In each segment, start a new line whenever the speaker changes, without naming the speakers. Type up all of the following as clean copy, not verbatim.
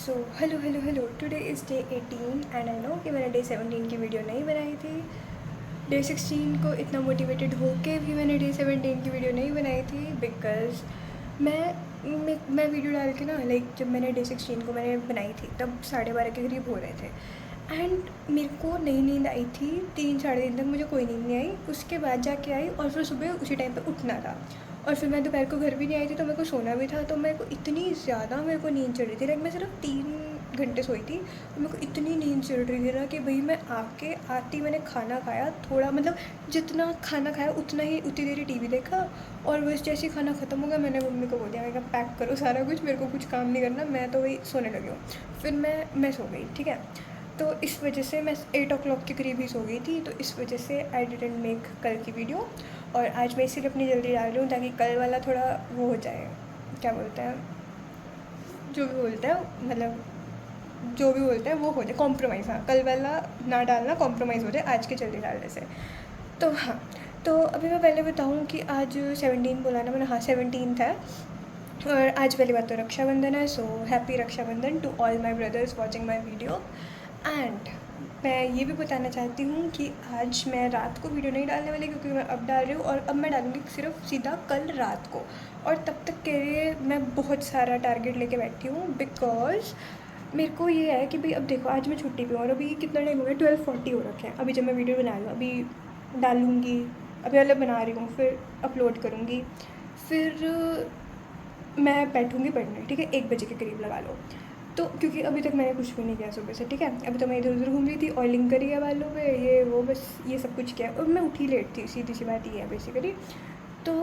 So hello today is day 18 and I know कि मैंने day 17 की वीडियो नहीं बनाई थी। डे 16 को इतना मोटिवेटेड होके भी मैंने डे 17 की वीडियो नहीं बनाई थी बिकॉज़ मैं वीडियो डाल के ना जब मैंने डे 16 को मैंने बनाई थी तब 12:30 के करीब हो रहे थे एंड मेरे को नई नींद आई थी 3 साढ़े 3 तक मुझे कोई नींद नहीं आई। उसके बाद जाके आई और फिर सुबह उसी टाइम पे उठना था और फिर मैं दोपहर को घर भी नहीं आई थी तो मेरे को सोना भी था। तो मेरे को इतनी ज़्यादा मेरे को नींद चढ़ रही थी मैं सिर्फ 3 घंटे सोई थी तो मेरे को इतनी नींद चढ़ रही थी ना कि भाई मैं आती मैंने खाना खाया थोड़ा जितना खाना खाया उतनी देर टीवी देखा और बस जैसे ही खाना ख़त्म हो गया मैंने मम्मी को बोल दिया मैं कहा पैक करो सारा कुछ, मेरे को कुछ काम नहीं करना, मैं तो वही सोने लगी हूँ। फिर मैं सो गई, ठीक है। तो इस वजह से मैं 8 o'clock के करीब ही सो गई थी, तो इस वजह से आई डिडंट मेक कल की वीडियो। और आज मैं इसीलिए अपनी जल्दी डाल रही हूँ ताकि कल वाला थोड़ा वो हो जाए, क्या बोलते हैं, जो भी बोलते हैं जो भी बोलते हैं वो हो जाए, कॉम्प्रोमाइज़। हाँ, कल वाला ना डालना, कॉम्प्रोमाइज़ हो जाए आज के जल्दी डालने से। तो हाँ, तो अभी मैं पहले बताऊँ कि आज 17 बोला ना मैंने, हाँ 17 है। और आज पहली बात तो रक्षाबंधन है, so happy Rakshabandhan to all my brothers watching my video. And मैं ये भी बताना चाहती हूँ कि आज मैं रात को वीडियो नहीं डालने वाली क्योंकि मैं अब डाल रही हूँ और अब मैं डालूँगी सिर्फ सीधा कल रात को। और तब तक के लिए मैं बहुत सारा टारगेट लेके बैठी हूँ बिकॉज मेरे को ये है कि भाई अब देखो आज मैं छुट्टी पे हूँ और अभी कितना टाइम हो गया, 12:40 हो रखे हैं। अभी जब मैं वीडियो बना रही हूँ अभी डालूँगी, अभी अलग बना रही हूँ, फिर अपलोड करूँगी, फिर मैं बैठूँगी पढ़ने, ठीक है, 1 बजे के करीब लगा लो। तो क्योंकि अभी तक मैंने कुछ भी नहीं किया सुबह से, ठीक है। अभी तो मैं इधर उधर घूम रही थी, ऑयलिंग करी है बालों पे, ये वो, बस ये सब कुछ किया और मैं उठी लेट थी, सीधी सी बात ये है बेसिकली। तो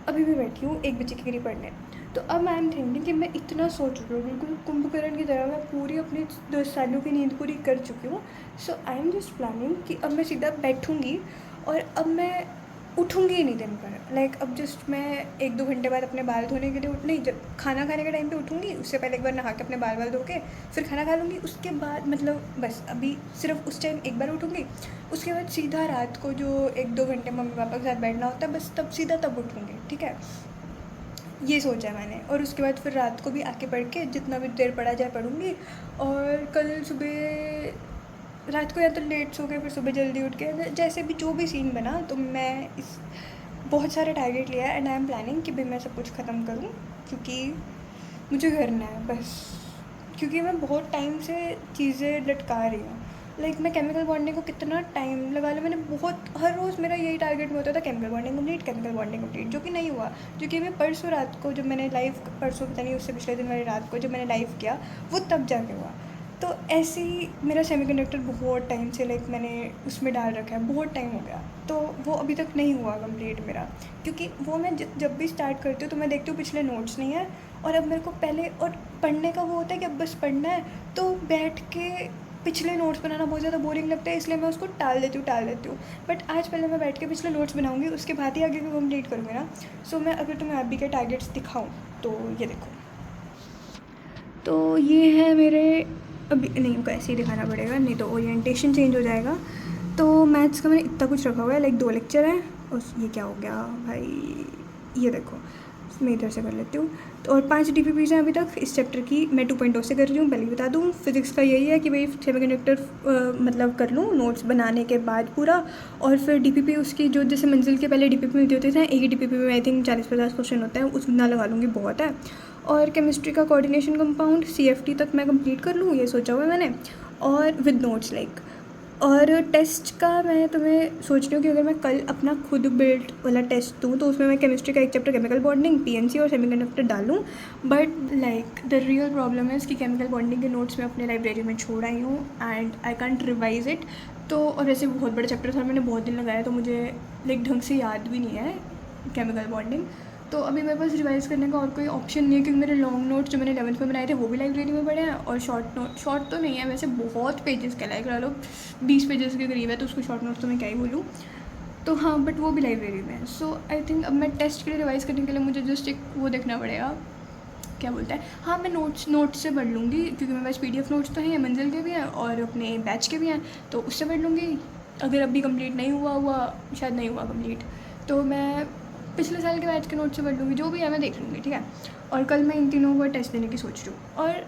अभी भी बैठी हूँ 1 बजे के करीब पढ़ने। तो अब आई एम थिंकिंग कि मैं इतना सोच रही हूँ, बिल्कुल कुंभकर्ण की तरह मैं पूरी अपनी 10 सालों की नींद पूरी कर चुकी हूँ। सो आई एम जस्ट प्लानिंग कि अब मैं सीधा बैठूँगी और अब मैं उठूँगी ही नहीं दिन भर। अब जस्ट मैं 1-2 घंटे बाद अपने बाल धोने के लिए नहीं, जब खाना खाने के टाइम पे उठूँगी उससे पहले एक बार नहा के अपने बाल धो के फिर खाना खा लूँगी। उसके बाद बस अभी सिर्फ उस टाइम एक बार उठूँगी, उसके बाद सीधा रात को जो 1-2 घंटे मम्मी पापा के साथ बैठना होता है बस तब उठूँगी, ठीक है। ये सोचा है मैंने। और उसके बाद फिर रात को भी आके पढ़ के जितना भी देर पढ़ा जाए पढ़ूँगी। और कल सुबह रात को या तो लेट सो के फिर सुबह जल्दी उठ के जैसे भी जो भी सीन बना, तो मैं इस बहुत सारे टारगेट लिया है एंड आई एम प्लानिंग कि भाई मैं सब कुछ ख़त्म करूँ क्योंकि मुझे करना है बस। क्योंकि मैं बहुत टाइम से चीज़ें लटका रही हूँ। मैं केमिकल बॉन्डिंग को कितना टाइम लगा लो, मैंने बहुत हर रोज़ मेरा यही टारगेट में होता था, केमिकल बॉन्डिंग कंप्लीट, जो कि नहीं हुआ। जो कि मैं परसों रात को जब मैंने लाइव, परसों पता नहीं उससे पिछले दिन वाली रात को जब मैंने लाइव किया वो तब जाके हुआ। तो ऐसे ही मेरा सेमीकंडक्टर बहुत टाइम से मैंने उसमें डाल रखा है, बहुत टाइम हो गया, तो वो अभी तक नहीं हुआ कंप्लीट मेरा। क्योंकि वो मैं जब भी स्टार्ट करती हूँ तो मैं देखती हूँ पिछले नोट्स नहीं है और अब मेरे को पहले और पढ़ने का वो होता है कि अब बस पढ़ना है, तो बैठ के पिछले नोट्स बनाना बहुत ज़्यादा बोरिंग लगता है, इसलिए मैं उसको टाल देती हूँ। बट आज पहले मैं बैठ के पिछले नोट्स बनाऊँगी, उसके बाद ही आगे को कंप्लीट करूँगी ना। सो मैं अगर तुम्हें अभी के टारगेट्स दिखाऊँ तो ये देखो, तो ये है मेरे, अभी नहीं इनको ऐसे ही दिखाना पड़ेगा नहीं तो ओरिएंटेशन चेंज हो जाएगा। तो मैथ्स का मैंने इतना कुछ रखा हुआ है, 2 लेक्चर हैं और ये क्या हो गया भाई, ये देखो मैं इधर से कर लेती हूँ। तो और 5 DPPs हैं अभी तक इस चैप्टर की, मैं 2.0 से कर रही हूँ, पहले ही बता दूँ। फिज़िक्स का यही है कि भाई सेमीकंडक्टर कर लूँ नोट्स बनाने के बाद पूरा, और फिर DPP उसकी जो जैसे मंजिल के पहले DPP मिलती होती है, एक ही DPP में आई थिंक 40-50 क्वेश्चन होता है, उसमें ना लगा लूँगी, बहुत है। और केमिस्ट्री का कोऑर्डिनेशन कंपाउंड CFT तक मैं कंप्लीट कर लूँ, ये सोचा हुआ है मैंने, और विद नोट्स और टेस्ट का मैं तुम्हें सोच रही हूँ कि अगर मैं कल अपना खुद बिल्ट वाला टेस्ट दूँ तो उसमें मैं केमिस्ट्री का एक चैप्टर केमिकल बॉन्डिंग, PNC और सेमीकंडक्टर डालूँ। बट द रियल प्रॉब्लम है कि केमिकल बॉन्डिंग के नोट्स मैं अपने लाइब्रेरी में छोड़ आई हूँ and I can't revise it. तो और वैसे बहुत बड़ा चैप्टर था, मैंने बहुत दिन लगाया, तो मुझे ढंग से याद भी नहीं है केमिकल बॉन्डिंग। तो अभी मेरे पास रिवाइज़ करने का और कोई ऑप्शन नहीं है क्योंकि मेरे लॉन्ग नोट्स जो मैंने 11th में बनाए थे वो भी लाइब्रेरी में पड़े हैं, और शॉर्ट तो नहीं है वैसे, बहुत पेजेस का करा लो, 20 पेजेस के करीब है, तो उसको शॉर्ट नोट्स तो मैं क्या ही बोलूँ। तो हाँ, बट वो भी लाइब्रेरी में है। सो आई थिंक अब मैं टेस्ट के लिए रिवाइज़ करने के लिए मुझे जस्ट एक वो देखना पड़ेगा, क्या बोलता है, हाँ मैं नोट्स से पढ़ लूँगी क्योंकि मेरे पास PDF नोट्स तो हैं, मंजिल के भी हैं और अपने बैच के भी हैं, तो उससे पढ़ लूँगी। अगर अभी कंप्लीट नहीं हुआ शायद नहीं हुआ कंप्लीट, तो मैं पिछले साल के बैच के नोट्स से पढ़ लूँगी, जो भी है मैं देख लूँगी, ठीक है। और कल मैं इन तीनों का टेस्ट देने की सोच रही हूँ। और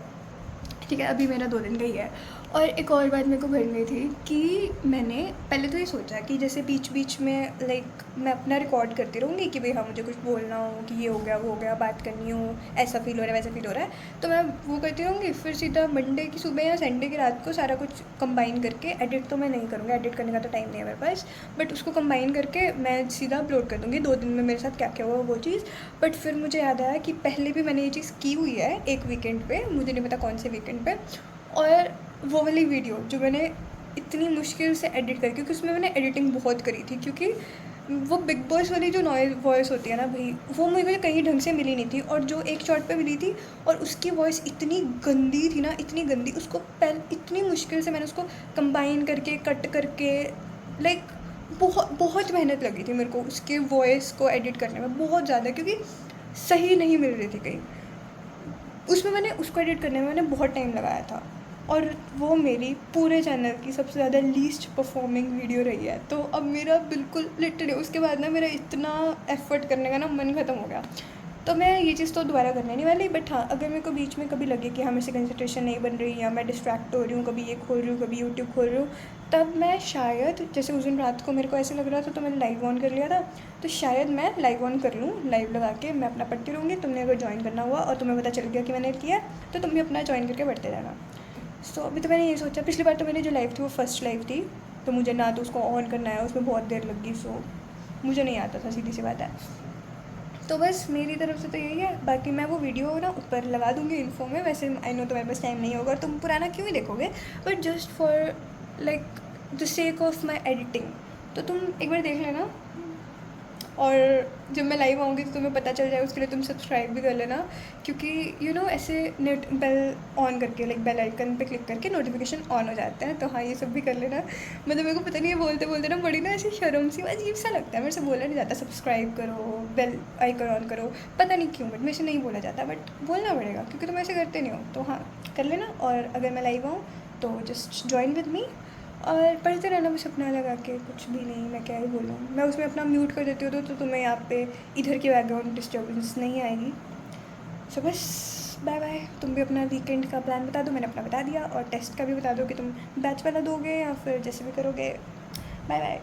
ठीक है, अभी मेरा 2 दिन का ही है। और एक और बात मेरे को करनी थी कि मैंने पहले तो ये सोचा कि जैसे बीच बीच में लाइक मैं अपना रिकॉर्ड करती रहूँगी कि भाई हाँ मुझे कुछ बोलना हो कि ये हो गया वो हो गया, बात करनी हो, ऐसा फील हो रहा है वैसा फील हो रहा है, तो मैं वो करती रहूँगी। फिर सीधा मंडे की सुबह या संडे की रात को सारा कुछ कंबाइन करके, एडिट तो मैं नहीं करूँगी, एडिट करने का तो टाइम नहीं है मेरे पास, बट उसको कंबाइन करके मैं सीधा अपलोड कर दूँगी 2 दिन में मेरे साथ क्या क्या हुआ वो चीज़। बट फिर मुझे याद आया कि पहले भी मैंने ये चीज़ की हुई है एक वीकेंड पे, मुझे नहीं पता कौन से वीकेंड पे। और वो वाली वीडियो जो मैंने इतनी मुश्किल से एडिट करी, क्योंकि उसमें मैंने एडिटिंग बहुत करी थी, क्योंकि वो बिग बॉस वाली जो नॉइज वॉइस होती है ना भाई, वो मुझे कहीं ढंग से मिली नहीं थी। और जो एक शॉट पे मिली थी और उसकी वॉइस इतनी गंदी थी ना, इतनी गंदी, उसको पहले इतनी मुश्किल से मैंने उसको कंबाइन करके कट करके लाइक बहुत बहुत मेहनत लगी थी मेरे को उसके वॉइस को एडिट करने में, बहुत ज़्यादा, क्योंकि सही नहीं मिल रही थी कहीं उसमें। मैंने उसको एडिट करने में मैंने बहुत टाइम लगाया था, और वो मेरी पूरे चैनल की सबसे ज़्यादा लीस्ट परफॉर्मिंग वीडियो रही है। तो अब मेरा बिल्कुल लिटरली उसके बाद ना मेरा इतना एफर्ट करने का ना मन ख़त्म हो गया। तो मैं ये चीज़ तो दोबारा करने नहीं वाली, बट हाँ अगर मेरे को बीच में कभी लगे कि हाँ मेरे से कंसंट्रेशन नहीं बन रही, या मैं डिस्ट्रैक्ट हो रही हूँ, कभी ये खोल रही हूँ कभी यूट्यूब खोल रही हूँ, तब मैं शायद, जैसे उस दिन रात को मेरे को ऐसे लग रहा था तो मैंने लाइव ऑन कर लिया था, तो शायद मैं लाइव ऑन कर लूँ, लाइव लगा के मैं अपना पढ़ती रहूँगी। तुमने अगर ज्वाइन करना हुआ और तुम्हें पता चल गया कि मैंने किया, तो तुम भी अपना ज्वाइन करके पढ़ते रहना। सो अभी तो मैंने ये सोचा, पिछली बार तो मेरी जो लाइव थी वो फर्स्ट लाइव थी, तो मुझे ना तो उसको ऑन करना है, उसमें बहुत देर लगी, सो मुझे नहीं आता था, सीधी सी बात है। तो बस मेरी तरफ से तो यही है। बाकी मैं वो वीडियो ना ऊपर लगा दूँगी इन्फो में। वैसे आई नो तुम्हारे पास टाइम नहीं होगा और तुम पुराना क्यों ही देखोगे, but just for like the sake of my editing, तो तुम एक बार देख लेना। और जब मैं लाइव आऊँगी तो तुम्हें पता चल जाए, उसके लिए तुम सब्सक्राइब भी कर लेना, क्योंकि यू नो ऐसे नेट बेल ऑन करके, लाइक बेल आइकन पे क्लिक करके नोटिफिकेशन ऑन हो जाते हैं। तो हाँ ये सब भी कर लेना। मतलब मेरे को पता नहीं है बोलते बोलते ना बड़ी ना ऐसी शर्म सी अजीब सा लगता है, मेरे से बोला नहीं जाता सब्सक्राइब करो, बेल आइकन ऑन करो, पता नहीं क्यों, बट मेरे से नहीं बोला जाता, बट बोलना पड़ेगा क्योंकि तुम ऐसे करते नहीं हो। तो हाँ कर लेना। और अगर मैं लाइव आऊँ तो जस्ट ज्वाइन विद मी और पढ़ते रहना बस अपना लगा के, कुछ भी नहीं। मैं क्या ही बोलूँ, मैं उसमें अपना म्यूट कर देती हूँ तो तुम्हें यहाँ पे इधर की बैकग्राउंड डिस्टर्बेंस नहीं आएगी। सो बस बाय बाय। तुम भी अपना वीकेंड का प्लान बता दो, मैंने अपना बता दिया, और टेस्ट का भी बता दो कि तुम बैच वाला दोगे या फिर जैसे भी करोगे। Bye bye.